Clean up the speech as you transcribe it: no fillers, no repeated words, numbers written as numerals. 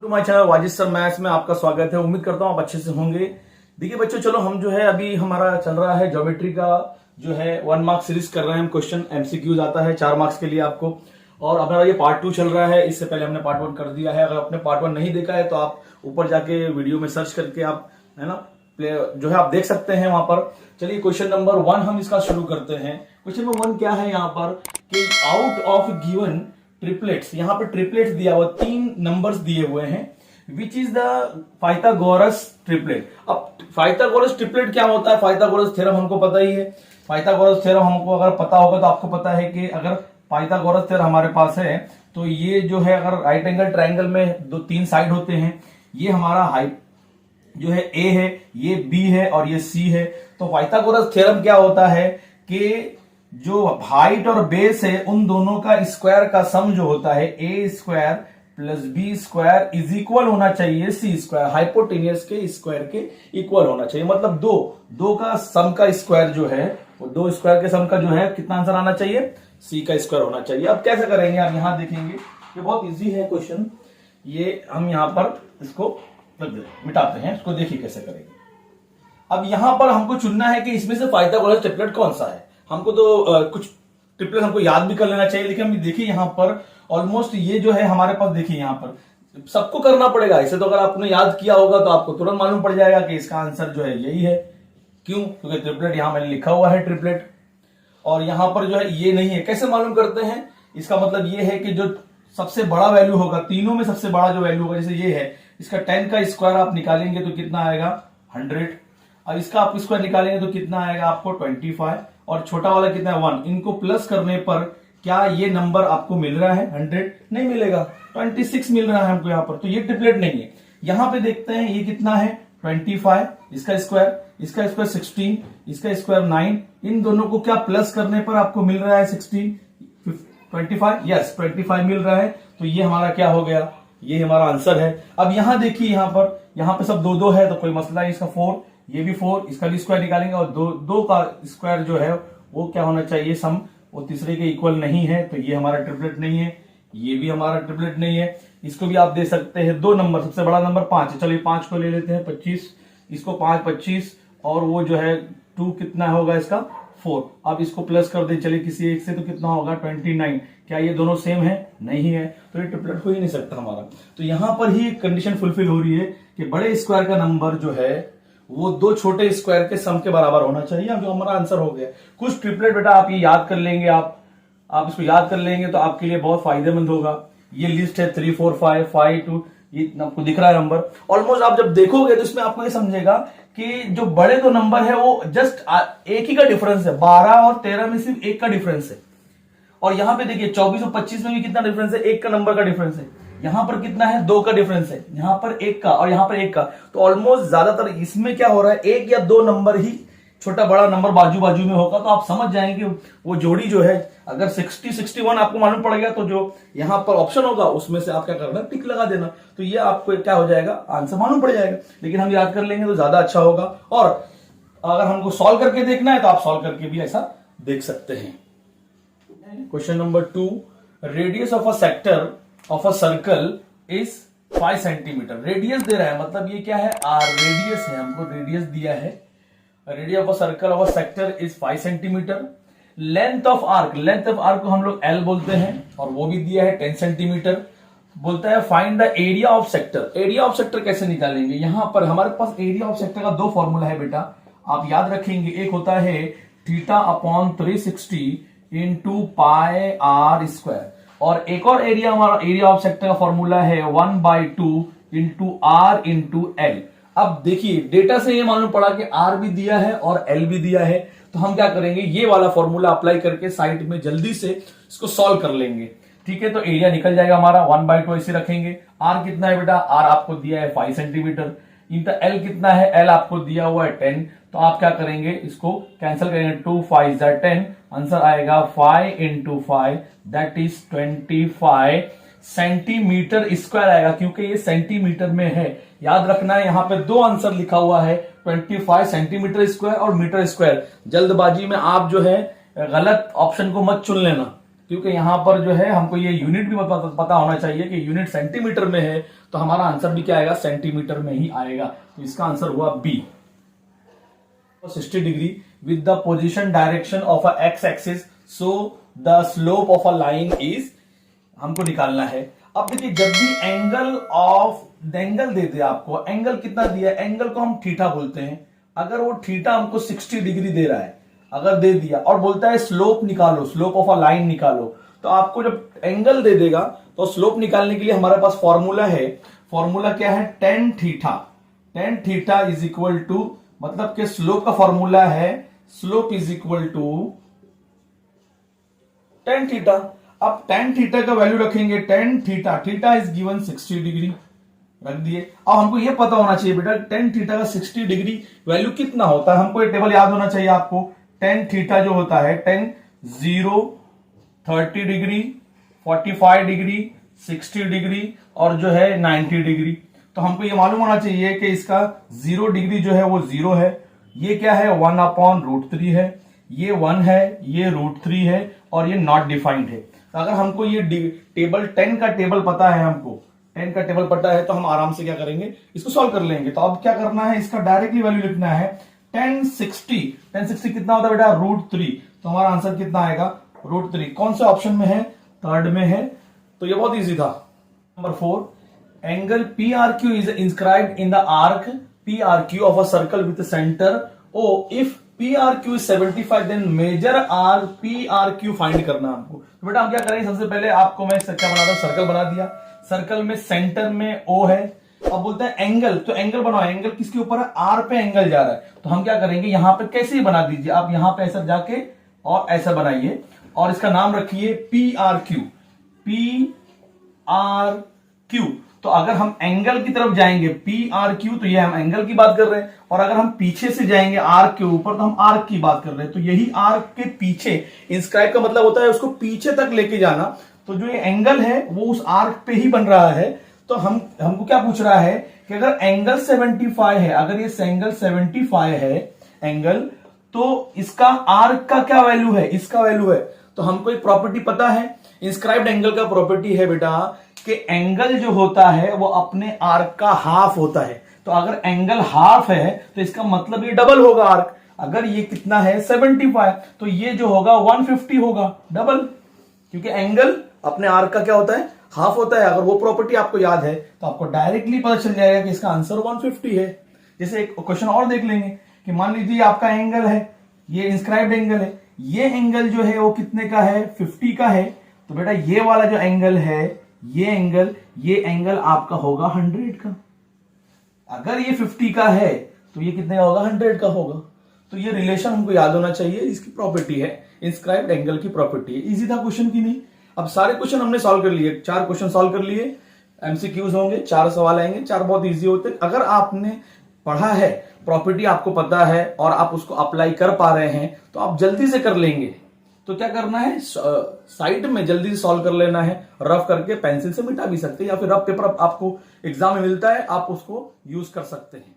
To my channel Wajid sir maths में आपका स्वागत है। उम्मीद करता हूं आप अच्छे से होंगे। देखिए बच्चों, चलो हम जो है अभी हमारा चल रहा है ज्योमेट्री का जो है 1 मार्क्स सीरीज कर रहे हैं हम। क्वेश्चन एमसीक्यूज आता है 4 मार्क्स के लिए आपको, और हमारा ये पार्ट 2 चल रहा है। इससे पहले हमने पार्ट 1 कर दिया है। अगर आपने पार्ट 1 नहीं देखा है तो आप ऊपर जाके वीडियो में सर्च करके आप है ना जो है आप देख सकते हैं वहां पर। चलिए क्वेश्चन नंबर 1 हम इसका शुरू करते हैं। क्वेश्चन नंबर 1 क्या है यहाँ पर कि आउट ऑफ गिवन ट्रिपलेट्स, यहाँ पर ट्रिपलेट्स दिया हुआ 3 नंबर्स दिए हुए हैं, which is the Pythagoras triplet. अब पाइथागोरस ट्रिपलेट क्या होता है? पाइथागोरस थ्योरम हमको पता ही है। पाइथागोरस थ्योरम हमको अगर पता होगा तो आपको पता है कि अगर पाइथागोरस थ्योरम हमारे पास है तो ये जो है अगर राइट एंगल ट्रायंगल में 3 साइड होते हैं, ये हमारा हाइट जो है ए है, ये बी है और ये सी है। तो पाइथागोरस थ्योरम क्या होता है कि जो हाइट और बेस है उन दोनों का स्क्वायर का सम जो होता है A square plus B square is equal होना चाहिए सी स्क्वायर। हाइपोटेनियस के स्क्वायर के इक्वल होना चाहिए, मतलब दो का सम का स्क्वायर जो है वो 2 स्क्वायर के सम का जो है कितना आंसर आना चाहिए? सी का स्क्वायर होना चाहिए। अब कैसे करेंगे आप यहां देखेंगे, ये बहुत इजी है क्वेश्चन। ये हम यहां पर इसको मिटाते हैं, इसको देखिए कैसे करेंगे। अब यहां पर हमको चुनना है कि इसमें से पाइथागोरस ट्रिपलेट कौन सा है। हमको तो कुछ ट्रिपलेट हमको याद भी कर लेना चाहिए, लेकिन हम देखिए यहां पर ऑलमोस्ट ये जो है हमारे पास, देखिए यहां पर सबको करना पड़ेगा इसे। तो अगर आपने याद किया होगा तो आपको तुरंत मालूम पड़ जाएगा कि इसका आंसर जो है यही है। क्यों? क्योंकि ट्रिपलेट यहां मैंने लिखा हुआ है ट्रिपलेट, और यहां पर जो है ये नहीं है। कैसे मालूम करते हैं? इसका मतलब ये है कि जो सबसे बड़ा वैल्यू होगा, तीनों में सबसे बड़ा जो वैल्यू होगा, जैसे ये है, इसका 10 का स्क्वायर आप निकालेंगे तो कितना आएगा? 100। अब इसका आप स्क्वायर निकालेंगे तो कितना आएगा आपको? 25। और छोटा वाला कितना है? 1। इनको प्लस करने पर क्या ये नंबर आपको मिल रहा है 100? नहीं मिलेगा, 26 मिल रहा है हमको यहाँ पर। तो ये ट्रिपलेट नहीं है। यहां पे देखते हैं ये कितना है? 25, इसका स्क्वायर 16, इसका स्क्वायर 9। इन दोनों को क्या प्लस करने पर आपको मिल रहा है 16, 25? यस, 25 मिल रहा है। तो ये हमारा क्या हो गया? ये हमारा आंसर है। अब यहां देखिए, यहां पे सब 2 है तो कोई मसला नहीं। इसका 4, ये भी 4, इसका भी स्क्वायर निकालेंगे, और 2 का स्क्वायर जो है वो क्या होना चाहिए? सम, वो तीसरे के इक्वल नहीं है, तो ये हमारा ट्रिपलेट नहीं है। ये भी हमारा ट्रिपलेट नहीं है। इसको भी आप दे सकते हैं 2 नंबर, सबसे बड़ा नंबर 5 है। चलिए 5 को ले लेते हैं, 25, इसको 5 25, और वो जो है 2 कितना होगा इसका? 4। अब इसको प्लस कर दे चलिए किसी एक से, तो कितना होगा? 29। क्या ये दोनों सेम है? नहीं है, तो ये ट्रिपलेट हो ही नहीं सकता हमारा। तो यहां पर ही एक कंडीशन फुलफिल हो रही है कि बड़े स्क्वायर का नंबर जो है वो 2 छोटे स्क्वायर के सम के बराबर होना चाहिए, जो हमारा आंसर हो गया। कुछ ट्रिपलेट बेटा आप ये याद कर लेंगे, आप इसको याद कर लेंगे तो आपके लिए बहुत फायदेमंद होगा। ये लिस्ट है 3 4 5 5 2, ये आपको दिख रहा है नंबर। ऑलमोस्ट आप जब देखोगे तो इसमें आपको ये समझेगा कि जो बड़े 2 नंबर है वो जस्ट एक ही का डिफरेंस है। 12 और 13 में सिर्फ 1 का डिफरेंस है। और यहां पे देखिए 24 और 25 में भी कितना डिफरेंस है? 1 का नंबर का डिफरेंस है। यहां पर कितना है? 2 का डिफरेंस है। यहां पर 1 का और यहां पर 1 का। तो ऑलमोस्ट ज्यादातर इसमें क्या हो रहा है, 1 या 2 नंबर ही छोटा बड़ा नंबर बाजू बाजू में होगा। तो आप समझ जाएंगे वो जोड़ी जो है, अगर 60 61 आपको मालूम पड़ गया तो जो यहां पर ऑप्शन होगा उसमें से आप क्या करना? टिक लगा देना। तो ये आपको क्या हो जाएगा? आंसर मालूम पड़ जाएगा। लेकिन हम याद कर लेंगे तो ज्यादा अच्छा होगा। और अगर हमको सॉल्व करके देखना है तो आप सॉल्व करके भी ऐसा देख सकते हैं। Question number 2, radius of a sector of a circle is 5 centimetre. Radius दे रहा है, मतलब ये क्या है? आर रेडियस है, हमको रेडियस दिया है। Radius of a circle of a sector is 5 centimetre. Length of arc को हम लोग एल बोलते हैं, और वो भी दिया है 10 सेंटीमीटर। बोलता है find the area of sector. Area of sector कैसे निकालेंगे? यहां पर हमारे पास एरिया ऑफ सेक्टर का 2 फॉर्मूला है बेटा, आप याद रखेंगे। एक होता है theta upon 360 into pi R square, और एक और एरिया, हमारा एरिया ऑफ सेक्टर का फॉर्मूला है 1/2 इंटू आर इंटू एल। अब देखिए डेटा से ये मालूम पड़ा कि आर भी दिया है और एल भी दिया है। तो हम क्या करेंगे? ये वाला फॉर्मूला अप्लाई करके साइड में जल्दी से इसको सॉल्व कर लेंगे। ठीक है, तो एरिया निकल जाएगा हमारा 1/2 ऐसे रखेंगे। आर कितना है बेटा? आर आपको दिया है 5 सेंटीमीटर। इनका एल कितना है? एल आपको दिया हुआ है 10। तो आप क्या करेंगे? इसको कैंसिल करेंगे, 2 5 10। आंसर आएगा 5 into 5 that is 25 centimetre square आएगा, क्योंकि ये सेंटीमीटर में है। याद रखना है, यहां पे 2 आंसर लिखा हुआ है, 25 सेंटीमीटर स्क्वायर और मीटर स्क्वायर। जल्दबाजी में आप जो है गलत ऑप्शन को मत चुन लेना। क्योंकि यहां पर जो है हमको ये यूनिट भी पता होना चाहिए कि यूनिट सेंटीमीटर में है, तो हमारा आंसर भी क्या आएगा, सेंटीमीटर में ही आएगा। तो इसका आंसर हुआ B. 60 degree with the position direction of a X axis, so the slope of a line is, हमको निकालना है। अब देखिए, जब भी एंगल दे दे आपको, एंगल कितना दिया, एंगल को हम थीटा बोलते हैं। अगर वो थीटा हमको 60 डिग्री दे रहा है, अगर दे दिया और बोलता है स्लोप निकालो, स्लोप ऑफ अ लाइन निकालो, तो आपको जब एंगल दे देगा तो स्लोप निकालने के लिए हमारे पास फॉर्मूला है। फॉर्मूला क्या है, tan theta. Tan theta is equal to, मतलब कि स्लोप का फॉर्मूला है slope is equal to tan theta. अब टेन थीटा का वैल्यू रखेंगे, tan theta, theta is given 60 degree, रख दिए। अब हमको ये पता होना चाहिए बेटा, टेन थीटा का 60 डिग्री वैल्यू कितना होता है, हमको ये टेबल याद होना चाहिए आपको। टेन थीटा जो होता है, 10, 0, 30 डिग्री, 45 डिग्री, 60 डिग्री और जो है 90 डिग्री। तो हमको ये मालूम होना चाहिए कि इसका 0 डिग्री जो है वो 0 है, ये क्या है 1/√3 है, ये 1 है, ये √3 है और ये नॉट डिफाइंड है। तो अगर हमको ये टेबल 10 का टेबल पता है, हमको 10 का टेबल पता है, तो हम आराम से क्या करेंगे, इसको सॉल्व कर लेंगे। तो अब क्या करना है, इसका डायरेक्टली वैल्यू लिखना है 1060 कितना होता है बेटा, √3। तो हमारा आंसर कितना आएगा, √3। कौन से ऑप्शन में है, थर्ड में है। तो ये बहुत इजी था। Number 4, angle PRQ is inscribed in the arc PRQ of a circle with centre O। If PRQ is 75 then major arc PRQ find करना हमको। तो बेटा हम क्या करेंगे, सबसे पहले आपको मैं क्या बना रहा हूं, सर्कल बना दिया। सर्कल में सेंटर में O है। अब बोलते हैं एंगल, तो एंगल बनाओ। एंगल किसके ऊपर है, आर पे एंगल जा रहा है। तो हम क्या करेंगे, यहां पे कैसे ही बना दीजिए आप, यहां पे ऐसा जाके और ऐसा बनाइए और इसका नाम रखिए PRQ। PRQ। तो अगर हम एंगल की तरफ जाएंगे PRQ, तो ये हम एंगल की बात कर रहे हैं, और अगर हम पीछे से जाएंगे आर्क के ऊपर तो हम आर्क की बात कर रहे हैं। तो यही आर्क के पीछे, इंस्क्राइब का मतलब होता है उसको पीछे तक लेके जाना। तो जो ये एंगल है वो उस आर्क पे ही बन रहा है। तो हमको क्या पूछ रहा है कि अगर एंगल 75 है, अगर ये एंगल 75 है एंगल, तो इसका आर्क का क्या वैल्यू है, इसका वैल्यू है। तो हमको एक प्रॉपर्टी पता है, इंस्क्राइब्ड एंगल का प्रॉपर्टी है बेटा कि एंगल जो होता है वो अपने आर्क का हाफ होता है। तो अगर एंगल हाफ है तो इसका मतलब ये डबल होगा आर्क। अगर ये कितना है 75, तो ये जो होगा 150 होगा, डबल, क्योंकि एंगल अपने आर्क का क्या होता है, हाफ होता है। अगर वो प्रॉपर्टी आपको याद है तो आपको डायरेक्टली पता चल जाएगा कि इसका आंसर 150 है। जैसे एक क्वेश्चन और देख लेंगे कि मान लीजिए आपका एंगल है, ये इंस्क्राइब्ड एंगल है, ये एंगल जो है वो कितने का है, 50 का है। तो बेटा ये वाला जो एंगल है, ये एंगल आपका होगा 100 का। अगर ये 50 का है तो ये कितने का होगा, 100 का होगा। तो ये रिलेशन हमको याद होना चाहिए, इसकी प्रॉपर्टी है, इंस्क्राइब्ड एंगल की प्रॉपर्टी है। इजी था क्वेश्चन की नहीं। अब सारे क्वेश्चन हमने सॉल्व कर लिए, 4 क्वेश्चन सॉल्व कर लिए, एमसीक्यूज होंगे, 4 सवाल आएंगे, 4 बहुत इजी होते। अगर आपने पढ़ा है, प्रॉपर्टी आपको पता है और आप उसको अप्लाई कर पा रहे हैं, तो आप जल्दी से कर लेंगे। तो क्या करना है, साइड में जल्दी से सॉल्व कर लेना है, रफ करके पेंसिल से मिटा भी सकते हैं, या फिर रफ पेपर आपको एग्जाम में मिलता है, आप उसको यूज कर सकते हैं।